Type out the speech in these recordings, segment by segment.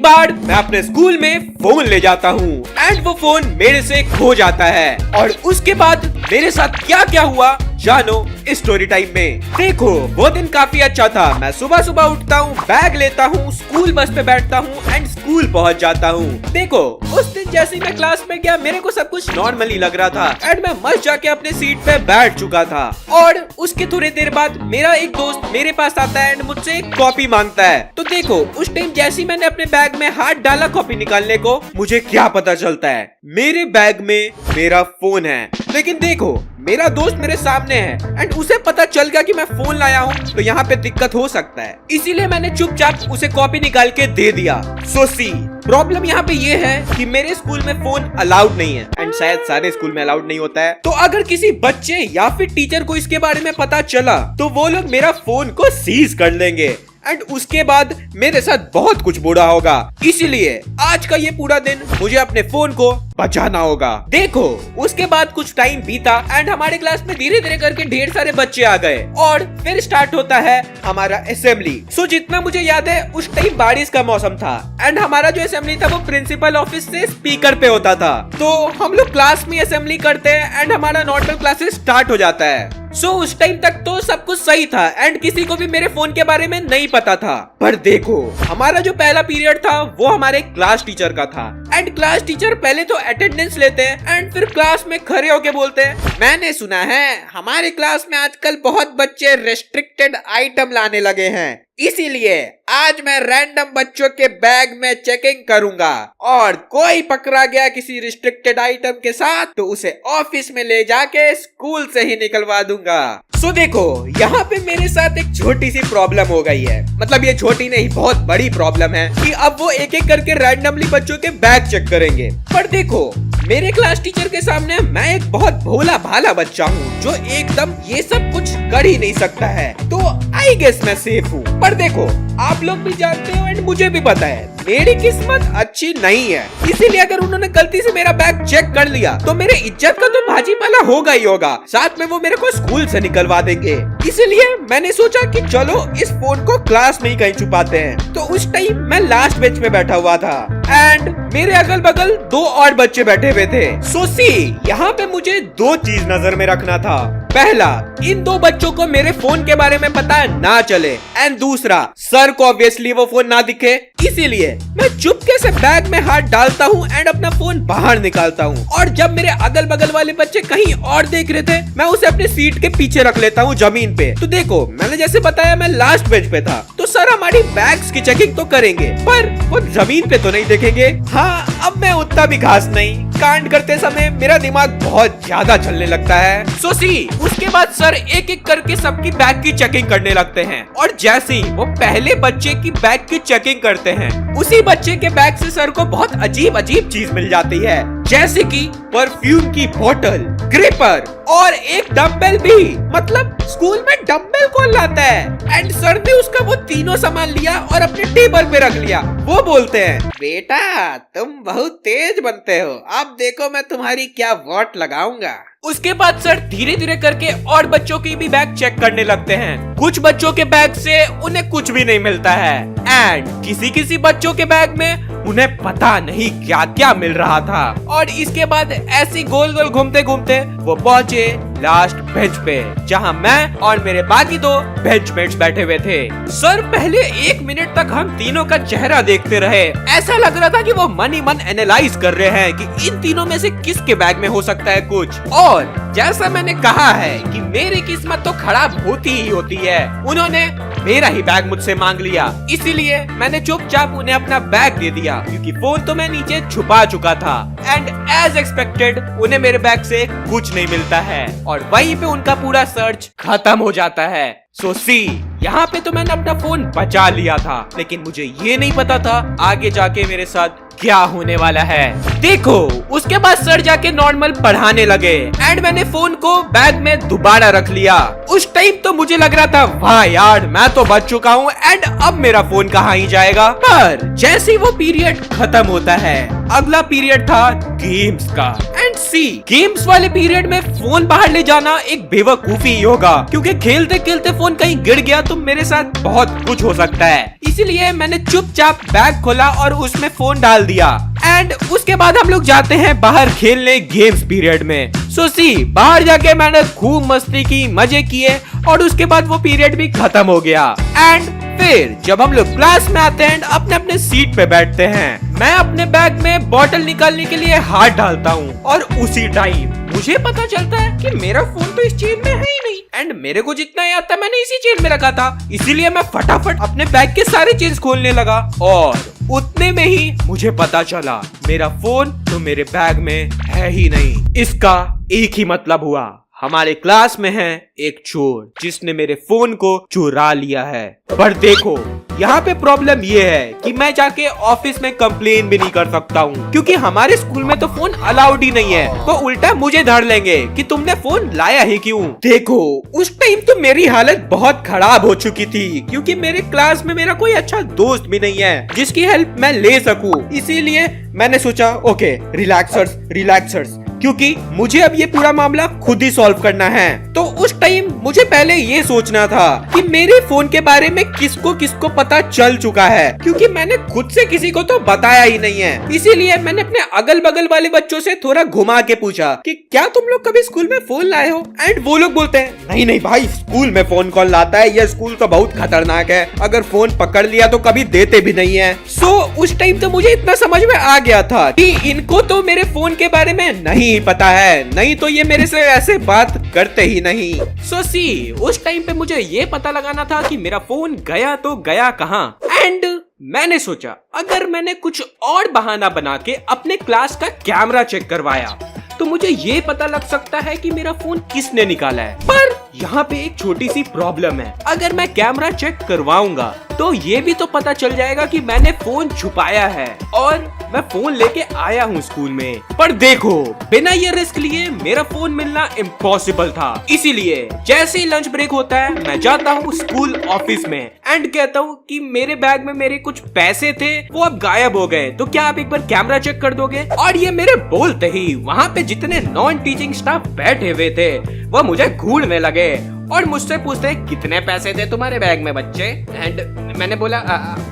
बार मैं अपने स्कूल में फोन ले जाता हूँ एंड वो फोन मेरे से खो जाता है। और उसके बाद मेरे साथ क्या क्या हुआ जानो स्टोरी टाइम में। देखो वो दिन काफी अच्छा था। मैं सुबह सुबह उठता हूँ, बैग लेता हूँ, स्कूल बस पे बैठता हूँ एंड स्कूल पहुँच जाता हूँ। देखो उस दिन जैसे ही मैं क्लास में गया मेरे को सब कुछ नॉर्मली लग रहा था एंड मैं मस्त जाके अपने सीट पे बैठ चुका था। और उसके थोड़ी देर बाद मेरा एक दोस्त मेरे पास आता है एंड मुझसे एक कॉपी मांगता है। तो देखो उस टाइम जैसे ही मैंने अपने बैग में हाथ डाला कॉपी निकालने को, मुझे क्या पता चलता है मेरे बैग में मेरा फोन है। लेकिन देखो मेरा दोस्त मेरे सामने है एंड उसे पता चल गया कि मैं फोन लाया हूँ तो यहाँ पे दिक्कत हो सकता है, इसीलिए मैंने चुपचाप उसे कॉपी निकाल के दे दिया। सो सी प्रॉब्लम यहाँ पे ये है कि मेरे स्कूल में फोन अलाउड नहीं है एंड शायद सारे स्कूल में अलाउड नहीं होता है। तो अगर किसी बच्चे या फिर टीचर को इसके बारे में पता चला तो वो लोग मेरा फोन को सीज कर लेंगे एंड उसके बाद मेरे साथ बहुत कुछ बुरा होगा। इसीलिए आज का ये पूरा दिन मुझे अपने फोन को बचाना होगा। देखो उसके बाद कुछ टाइम बीता एंड हमारे क्लास में धीरे धीरे करके ढेर सारे बच्चे आ गए और फिर स्टार्ट होता है हमारा असेंबली। सो जितना मुझे याद है उस टाइम बारिश का मौसम था एंड हमारा जो असेंबली था वो प्रिंसिपल ऑफिस से स्पीकर पे होता था। तो हम लोग क्लास में असेंबली करते हैं एंड हमारा नॉर्मल क्लासेस स्टार्ट हो जाता है। सो उस टाइम तक तो सब कुछ सही था एंड किसी को भी मेरे फोन के बारे में नहीं पता था। पर देखो हमारा जो पहला पीरियड था वो हमारे क्लास टीचर का था एंड क्लास टीचर पहले तो अटेंडेंस लेते हैं एंड फिर क्लास में खड़े होके बोलते हैं, मैंने सुना है हमारे क्लास में आजकल बहुत बच्चे रेस्ट्रिक्टेड आइटम लाने लगे हैं, इसीलिए आज मैं रैंडम बच्चों के बैग में चेकिंग करूंगा और कोई पकड़ा गया किसी रिस्ट्रिक्टेड आइटम के साथ तो उसे ऑफिस में ले जाके स्कूल से ही निकलवा दूंगा। सो देखो यहाँ पे मेरे साथ एक छोटी सी प्रॉब्लम हो गई है। मतलब ये छोटी नहीं बहुत बड़ी प्रॉब्लम है कि अब वो एक एक करके रैंडमली बच्चों के बैग चेक करेंगे। पर देखो मेरे क्लास टीचर के सामने मैं एक बहुत भोला भाला बच्चा हूँ जो एकदम ये सब कुछ कर ही नहीं सकता है, तो आई गेस मैं सेफ हूँ। पर देखो आप लोग भी जानते हो एंड मुझे भी पता है मेरी किस्मत अच्छी नहीं है, इसीलिए अगर उन्होंने गलती से मेरा बैग चेक कर लिया तो मेरे इज्जत का तो भाजीपाला होगा ही होगा, साथ में वो मेरे को स्कूल से निकलवा देंगे। इसीलिए मैंने सोचा कि चलो इस फोन को क्लास में ही कहीं छुपाते हैं। तो उस टाइम मैं लास्ट बेंच में बैठा हुआ था एंड मेरे अगल बगल दो और बच्चे बैठे हुए थे। सो सी यहाँ पे मुझे दो चीज नजर में रखना था। पहला, इन दो बच्चों को मेरे फोन के बारे में पता ना चले एंड दूसरा, सर को ऑब्वियसली वो फोन ना दिखे। इसीलिए मैं चुपके से बैग में हाथ डालता हूँ एंड अपना फोन बाहर निकालता हूँ और जब मेरे अगल बगल वाले बच्चे कहीं और देख रहे थे मैं उसे अपने सीट के पीछे रख लेता हूँ जमीन पे। तो देखो मैंने जैसे बताया मैं लास्ट बेंच पे था तो सर हमारी बैग्स की चेकिंग तो करेंगे पर वो जमीन पे तो नहीं देखेंगे। हाँ अब मैं उतना भी खास नहीं, कांड करते समय मेरा दिमाग बहुत ज्यादा चलने लगता है। सो सी उसके बाद सर एक एक करके सबकी बैग की चेकिंग करने लगते हैं और जैसे ही वो पहले बच्चे की बैग की चेकिंग करते हैं उसी बच्चे के बैग से सर को बहुत अजीब अजीब चीज मिल जाती है, जैसे कि परफ्यूम की बोतल, ग्रिपर और एक डम्बल भी। मतलब स्कूल में डम्बल कौन लाता है? एंड सर ने उसका वो तीनों सामान लिया और अपने टेबल पे रख लिया। वो बोलते हैं, बेटा तुम बहुत तेज बनते हो, अब देखो मैं तुम्हारी क्या वॉट लगाऊंगा। उसके बाद सर धीरे धीरे करके और बच्चों की भी बैग चेक करने लगते हैं। कुछ बच्चों के बैग से उन्हें कुछ भी नहीं मिलता है एंड किसी किसी बच्चों के बैग में उन्हें पता नहीं क्या क्या मिल रहा था। और इसके बाद ऐसी गोल गोल घूमते घूमते वो पहुंचे लास्ट बेंच पे जहां मैं और मेरे बाकी दो बेंचमेट्स बैठे हुए थे। सर पहले 1 मिनट तक हम तीनों का चेहरा देखते रहे। ऐसा लग रहा था कि वो मन ही मन एनालाइज कर रहे हैं कि इन तीनों में से किसके बैग में हो सकता है कुछ। और जैसा मैंने कहा है कि मेरी किस्मत तो खराब होती ही होती है, उन्होंने मेरा ही बैग मुझसे मांग लिया। इसीलिए मैंने चुपचाप उन्हें अपना बैग दे दिया क्योंकि फोन तो मैं नीचे छुपा चुका था एंड एज एक्सपेक्टेड उन्हें मेरे बैग से कुछ नहीं मिलता है और वहीं पे उनका पूरा सर्च खत्म हो जाता है। सो सी यहाँ पे तो मैंने अपना फोन बचा लिया था, लेकिन मुझे ये नहीं पता था आगे जाके मेरे साथ क्या होने वाला है। देखो उसके बाद सर जाके नॉर्मल पढ़ाने लगे एंड मैंने फोन को बैग में दोबारा रख लिया। उस टाइम तो मुझे लग रहा था वाह यार मैं तो बच चुका हूँ एंड अब मेरा फोन कहाँ ही जाएगा। पर जैसे ही वो पीरियड खत्म होता है अगला पीरियड था गेम्स का एंड सी गेम्स वाले पीरियड में फोन बाहर ले जाना एक बेवकूफी ही होगा, क्योंकि खेलते खेलते फोन कहीं गिर गया तो मेरे साथ बहुत कुछ हो सकता है। इसीलिए मैंने चुपचाप बैग खोला और उसमें फोन डाल दिया एंड उसके बाद हम लोग जाते हैं बाहर खेलने गेम्स पीरियड में। सो सी बाहर जाके मैंने खूब मस्ती की, मजे किए और उसके बाद वो पीरियड भी खत्म हो गया। एंड फिर जब हम लोग क्लास में आते हैं अपने अपने सीट पे बैठते हैं, मैं अपने बैग में बोतल निकालने के लिए हाथ डालता हूँ और उसी टाइम मुझे पता चलता है कि मेरा फोन तो इस चेन में है ही नहीं एंड मेरे को जितना याद था मैंने इसी चेन में रखा था। इसीलिए मैं फटाफट अपने बैग के सारे चेन्स खोलने लगा और उतने में ही मुझे पता चला मेरा फोन तो मेरे बैग में है ही नहीं। इसका एक ही मतलब हुआ, हमारे क्लास में है एक चोर जिसने मेरे फोन को चुरा लिया है। पर देखो यहाँ पे प्रॉब्लम ये है कि मैं जाके ऑफिस में कंप्लेन भी नहीं कर सकता हूँ, क्योंकि हमारे स्कूल में तो फोन अलाउड ही नहीं है। वो उल्टा मुझे धर लेंगे कि तुमने फोन लाया ही क्यों। देखो उस टाइम तो मेरी हालत बहुत खराब हो चुकी थी, क्योंकि मेरे क्लास में मेरा कोई अच्छा दोस्त भी नहीं है जिसकी हेल्प मैं ले सकूं। इसीलिए मैंने सोचा ओके रिलैक्सर्स, क्योंकि मुझे अब ये पूरा मामला खुद ही सॉल्व करना है। तो उस टाइम मुझे पहले ये सोचना था कि मेरे फोन के बारे में किसको किसको पता चल चुका है, क्योंकि मैंने खुद से किसी को तो बताया ही नहीं है। इसीलिए मैंने अपने अगल बगल वाले बच्चों से थोड़ा घुमा के पूछा कि क्या तुम लोग कभी स्कूल में फोन लाए हो। एंड वो लोग बोलते हैं नहीं भाई स्कूल में फोन कौन लाता है, ये स्कूल तो बहुत खतरनाक है, अगर फोन पकड़ लिया तो कभी देते भी नहीं है। सो उस टाइम तो मुझे इतना समझ में आ गया था कि इनको तो मेरे फोन के बारे में नहीं पता है, नहीं तो ये मेरे से ऐसे बात करते ही नहीं। सो सी उस टाइम पे मुझे ये पता लगाना था कि मेरा फोन गया तो गया कहाँ। एंड मैंने सोचा अगर मैंने कुछ और बहाना बना के अपने क्लास का कैमरा चेक करवाया तो मुझे ये पता लग सकता है कि मेरा फोन किसने निकाला है। पर यहाँ पे एक छोटी सी प्रॉब्लम है, अगर मैं कैमरा चेक करवाऊंगा तो ये भी तो पता चल जाएगा कि मैंने फोन छुपाया है और मैं फोन लेके आया हूँ स्कूल में। पर देखो बिना ये रिस्क लिए मेरा फोन मिलना इम्पॉसिबल था। इसीलिए जैसे ही लंच ब्रेक होता है मैं जाता हूँ स्कूल ऑफिस में एंड कहता हूँ कि मेरे बैग में मेरे कुछ पैसे थे वो अब गायब हो गए, तो क्या आप एक बार कैमरा चेक कर दोगे। और ये मेरे बोलते ही वहाँ पे जितने नॉन टीचिंग स्टाफ बैठे हुए थे वो मुझे घूरने लगे और मुझसे पूछते कितने पैसे थे तुम्हारे बैग में बच्चे। एंड मैंने बोला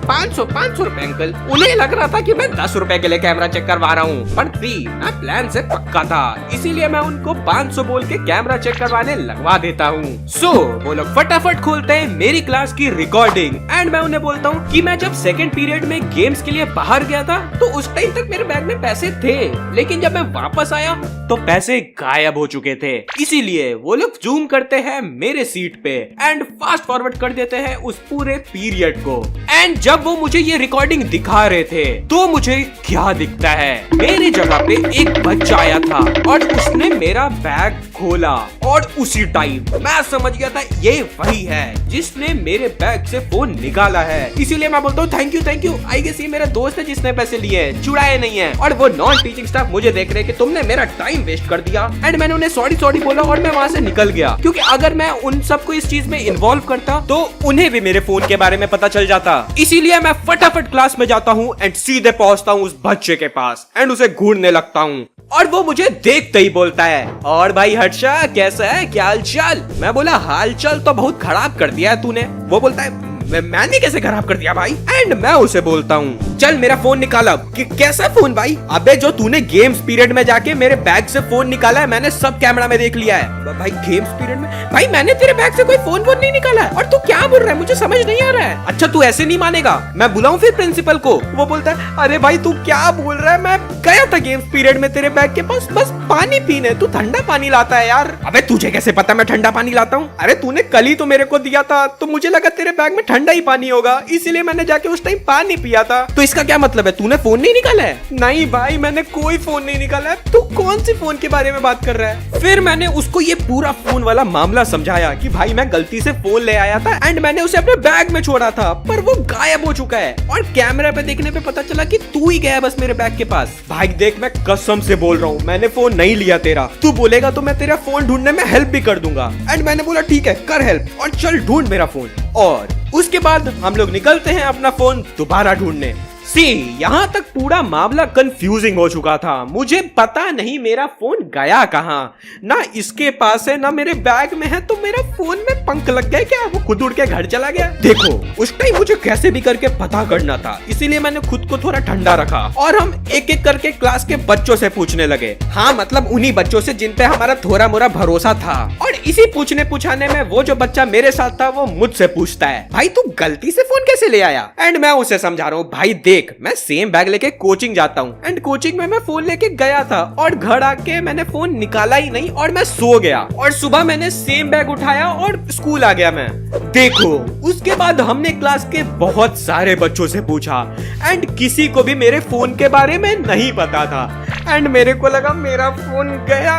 500 रुपए अंकल। उन्हें लग रहा था कि मैं 10 रुपए के लिए कैमरा चेक करवा रहा हूँ, पर मैं प्लान से पक्का था, इसीलिए मैं उनको 500 बोल के कैमरा चेक करवाने लगवा देता हूँ। सो वो लोग फटाफट खोलते हैं मेरी क्लास की रिकॉर्डिंग एंड मैं उन्हें बोलता हूँ कि मैं जब सेकंड पीरियड में गेम्स के लिए बाहर गया था तो उस टाइम तक मेरे बैग में पैसे थे, लेकिन जब मैं वापस आया तो पैसे गायब हो चुके थे। इसीलिए वो लोग जूम करते हैं मेरे सीट पे एंड फास्ट फॉरवर्ड कर देते हैं उस पूरे पीरियड को। एंड जब वो मुझे ये रिकॉर्डिंग दिखा रहे थे तो मुझे क्या दिखता है, मेरी जगह पे एक बच्चा आया था और उसने मेरा बैग खोला और उसी टाइम मैं समझ गया था ये वही है जिसने मेरे बैग से फोन निकाला है। इसीलिए मैं बोलता हूँ थैंक यू आई गेस ये मेरा दोस्त है जिसने पैसे लिए हैं, चुराए नहीं है। और वो नॉन टीचिंग स्टाफ मुझे देख रहे कि तुमने मेरा टाइम वेस्ट कर दिया एंड मैंने उन्हें सॉरी बोला और मैं वहाँ से निकल गया, क्योंकि अगर मैं उन सबको इस चीज में इन्वॉल्व करता तो उन्हें भी मेरे फोन के बारे में पता चल जाता। इसीलिए मैं फटाफट क्लास में जाता हूँ एंड सीधे पहुंचता हूँ उस बच्चे के पास एंड उसे घूरने लगता हूँ और वो मुझे देखते ही बोलता है और भाई हर्षा कैसा है, क्या हाल चाल। मैं बोला हाल चाल तो बहुत खराब कर दिया है तूने। वो बोलता है मैंने कैसे खराब कर दिया भाई। एंड मैं उसे बोलता हूँ चल मेरा फोन निकाला। कैसा फोन भाई। अबे जो तूने गेम्स पीरियड में जाके मेरे बैग से फोन निकाला है मैंने सब कैमरा में देख लिया है। भाई गेम्स पीरियड में भाई मैंने तेरे बैग से कोई फोन नहीं निकाला है और तू क्या बोल रहा है, मुझे समझ नहीं आ रहा है। अच्छा तू ऐसे नहीं मानेगा, मैं बुलाऊं फिर प्रिंसिपल को। वो बोलता है अरे भाई तू क्या बोल रहा है, मैं गया था गेम्स पीरियड में तेरे बैग के पास बस पानी पीने, तू ठंडा पानी लाता है यार। अबे तुझे कैसे पता मैं ठंडा पानी लाता हूँ। अरे तूने कल ही तो मेरे को दिया था तो मुझे लगा तेरे बैग में ठंडा ही पानी होगा, इसीलिए मैंने जाके उस टाइम पानी पिया था। तो इसका क्या मतलब है, तूने फोन नहीं निकाला है? नहीं भाई, मैंने कोई फोन नहीं निकाला है। तू कौन सी फोन के बारे में बात कर रहा है? फिर मैंने उसको ये पूरा फोन वाला मामला समझाया कि भाई मैं गलती से फोन ले आया था एंड मैंने उसे अपने बैग में छोड़ा था, पर वो गायब हो चुका है और कैमरा पे देखने पे पता चला कि तू ही गया बस मेरे बैग के पास। भाई देख, मैं कसम से बोल रहा हूँ, मैंने फोन नहीं लिया तेरा। तू बोलेगा तो मैं तेरा फोन ढूंढने में हेल्प भी कर दूंगा। एंड मैंने बोला ठीक है, कर हेल्प और चल ढूंढ मेरा फोन। और उसके बाद हम लोग निकलते हैं अपना फोन दोबारा ढूंढने। यहाँ तक पूरा मामला कंफ्यूजिंग हो चुका था। मुझे पता नहीं मेरा फोन गया कहाँ, ना इसके पास है ना मेरे बैग में है। तो मेरा फोन में पंख लग गए क्या, वो खुद उड़ के घर चला गया? देखो उस टाइम मुझे कैसे भी करके पता करना था, इसीलिए मैंने खुद को थोड़ा ठंडा रखा और हम एक एक करके क्लास के बच्चों से पूछने लगे। हाँ मतलब उन्हीं बच्चों से जिन पे हमारा थोड़ा मोरा भरोसा था। और इसी पूछने पूछाने में वो जो बच्चा मेरे साथ था वो मुझसे पूछता है, भाई तू गलती से फोन कैसे ले आया? एंड मैं उसे समझा रहा हूँ, भाई देख मैं सेम बैग लेके कोचिंग जाता हूँ एंड कोचिंग में मैं फोन लेके गया था और घर आके मैंने फोन निकाला ही नहीं और मैं सो गया और सुबह मैंने सेम बैग उठाया और स्कूल आ गया मैं। देखो उसके बाद हमने क्लास के बहुत सारे बच्चों से पूछा एंड किसी को भी मेरे फोन के बारे में नहीं पता था एंड मेरे को लगा मेरा फोन गया,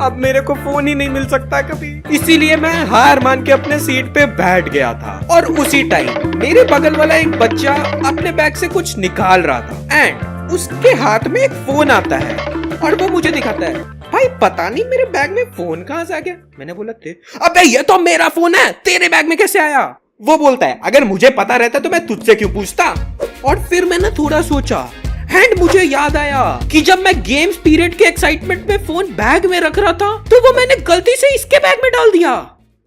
अब मेरे को फोन ही नहीं मिल सकता कभी। इसीलिए मैं हार मान के अपने सीट पे बैठ गया था और उसी टाइम मेरे बगल वाला एक बच्चा अपने बैग से कुछ निकाल रहा था एंड उसके हाथ में एक फोन आता है और वो मुझे दिखाता है, भाई पता नहीं मेरे बैग में फोन कहाँ से आ गया। मैंने बोला अबे ये तो मेरा फोन है, तेरे बैग में कैसे आया? वो बोलता है अगर मुझे पता रहता तो मैं तुझसे क्यों पूछता। और फिर मैंने थोड़ा सोचा एंड मुझे याद आया कि जब मैं गेम्स पीरियड के एक्साइटमेंट में फोन बैग में रख रहा था तो वो मैंने गलती से इसके बैग में डाल दिया।